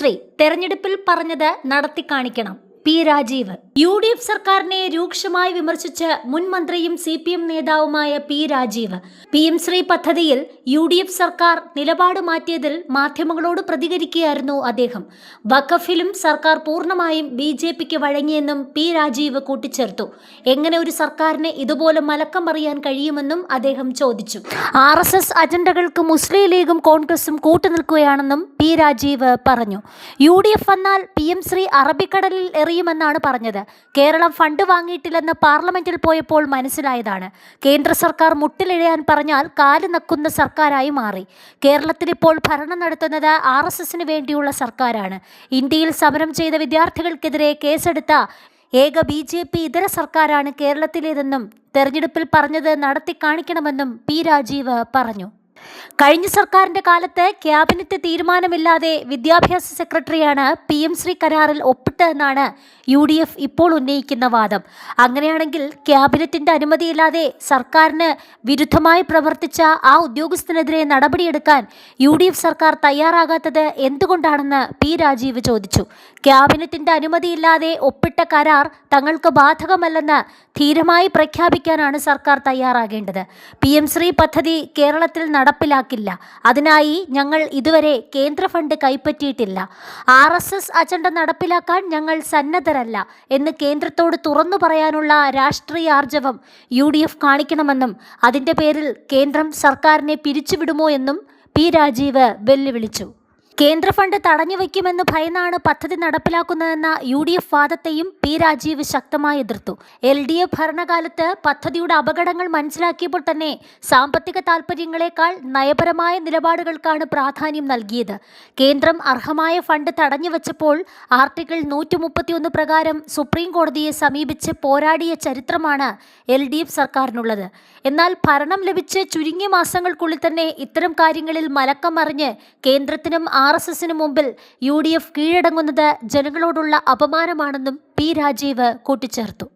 ശ്രീ തെരഞ്ഞെടുപ്പിൽ പറഞ്ഞത് നടത്തിക്കാണിക്കണം. P Rajeev. UDF സർക്കാരിനെ രൂക്ഷമായി വിമർശിച്ച് മുൻ മന്ത്രിയും CPM നേതാവുമായ പി രാജീവ് PM ശ്രീ പദ്ധതിയിൽ UDF സർക്കാർ നിലപാട് മാറ്റിയതിൽ മാധ്യമങ്ങളോട് പ്രതികരിക്കുകയായിരുന്നു അദ്ദേഹം. വഖഫിലും സർക്കാർ പൂർണ്ണമായും BJPക്ക് വഴങ്ങിയെന്നും പി രാജീവ് കൂട്ടിച്ചേർത്തു. എങ്ങനെ ഒരു സർക്കാരിനെ ഇതുപോലെ മലക്കം പറയാൻ കഴിയുമെന്നും അദ്ദേഹം ചോദിച്ചു. RSS അജണ്ടകൾക്ക് മുസ്ലിം ലീഗും കോൺഗ്രസും കൂട്ടുനിൽക്കുകയാണെന്നും പി രാജീവ് പറഞ്ഞു. UDF വന്നാൽ PM ശ്രീ അറബിക്കടലിൽ എറിയുമെന്നാണ് പറഞ്ഞത്. കേരളം ഫണ്ട് വാങ്ങിയിട്ടില്ലെന്ന് പാർലമെന്റിൽ പോയപ്പോൾ മനസ്സിലായതാണ്. കേന്ദ്ര സർക്കാർ മുട്ടിലിഴയാൻ പറഞ്ഞാൽ കാല് നക്കുന്ന സർക്കാരായി മാറി. കേരളത്തിൽ ഇപ്പോൾ ഭരണം നടത്തുന്നത് RSSന് വേണ്ടിയുള്ള സർക്കാരാണ്. ഇന്ത്യയിൽ സമരം ചെയ്ത വിദ്യാർത്ഥികൾക്കെതിരെ കേസെടുത്ത ഏക BJP ഇതര സർക്കാരാണ് കേരളത്തിലേതെന്നും തെരഞ്ഞെടുപ്പിൽ പറഞ്ഞത് നടത്തിക്കാണിക്കണമെന്നും പി രാജീവ് പറഞ്ഞു. കഴിഞ്ഞ സർക്കാരിന്റെ കാലത്ത് ക്യാബിനറ്റ് തീരുമാനമില്ലാതെ വിദ്യാഭ്യാസ സെക്രട്ടറിയാണ് PM ശ്രീ കരാറിൽ ഒപ്പിട്ടതെന്നാണ് UDF ഇപ്പോൾ ഉന്നയിക്കുന്ന വാദം. അങ്ങനെയാണെങ്കിൽ ക്യാബിനറ്റിന്റെ അനുമതിയില്ലാതെ സർക്കാരിന് വിരുദ്ധമായി പ്രവർത്തിച്ച ആ ഉദ്യോഗസ്ഥനെതിരെ നടപടിയെടുക്കാൻ UDF സർക്കാർ തയ്യാറാകാത്തത് എന്തുകൊണ്ടാണെന്ന് പി രാജീവ് ചോദിച്ചു. ക്യാബിനറ്റിന്റെ അനുമതിയില്ലാതെ ഒപ്പിട്ട കരാർ തങ്ങൾക്ക് ബാധകമല്ലെന്ന് ധീരമായി പ്രഖ്യാപിക്കാനാണ് സർക്കാർ തയ്യാറാകേണ്ടത്. PM ശ്രീ പദ്ധതി കേരളത്തിൽ നടപ്പിലാക്കില്ല. അതിനായി ഞങ്ങൾ ഇതുവരെ കേന്ദ്ര ഫണ്ട് കൈപ്പറ്റിയിട്ടില്ല. RSS അജണ്ട നടപ്പിലാക്കാൻ ഞങ്ങൾ സന്നദ്ധരല്ല എന്ന് കേന്ദ്രത്തോട് തുറന്നു പറയാനുള്ള രാഷ്ട്രീയ ആർജവം UDF കാണിക്കണമെന്നും അതിൻ്റെ പേരിൽ കേന്ദ്രം സർക്കാരിനെ പിരിച്ചുവിടുമോ എന്നും പി രാജീവ് വെല്ലുവിളിച്ചു. കേന്ദ്ര ഫണ്ട് തടഞ്ഞുവെക്കുമെന്ന് ഭയന്നാണ് പദ്ധതി നടപ്പിലാക്കുന്നതെന്ന UDF വാദത്തെയും പി രാജീവ് ശക്തമായി എതിർത്തു. LDF ഭരണകാലത്ത് പദ്ധതിയുടെ അപകടങ്ങൾ മനസ്സിലാക്കിയപ്പോൾ തന്നെ സാമ്പത്തിക താൽപ്പര്യങ്ങളെക്കാൾ നയപരമായ നിലപാടുകൾക്കാണ് പ്രാധാന്യം നൽകിയത്. കേന്ദ്രം അർഹമായ ഫണ്ട് തടഞ്ഞുവെച്ചപ്പോൾ ആർട്ടിക്കിൾ 131 പ്രകാരം സുപ്രീം കോടതിയെ സമീപിച്ച് പോരാടിയ ചരിത്രമാണ് LDF സർക്കാരിനുള്ളത്. എന്നാൽ ഭരണം ലഭിച്ച് ചുരുങ്ങിയ മാസങ്ങൾക്കുള്ളിൽ തന്നെ ഇത്തരം കാര്യങ്ങളിൽ മലക്കം മറിഞ്ഞ് കേന്ദ്രത്തിനും RSSന് മുമ്പിൽ UDF കീഴടങ്ങുന്നത് ജനങ്ങളോടുള്ള അപമാനമാണെന്നും പി രാജീവ് കൂട്ടിച്ചേർത്തു.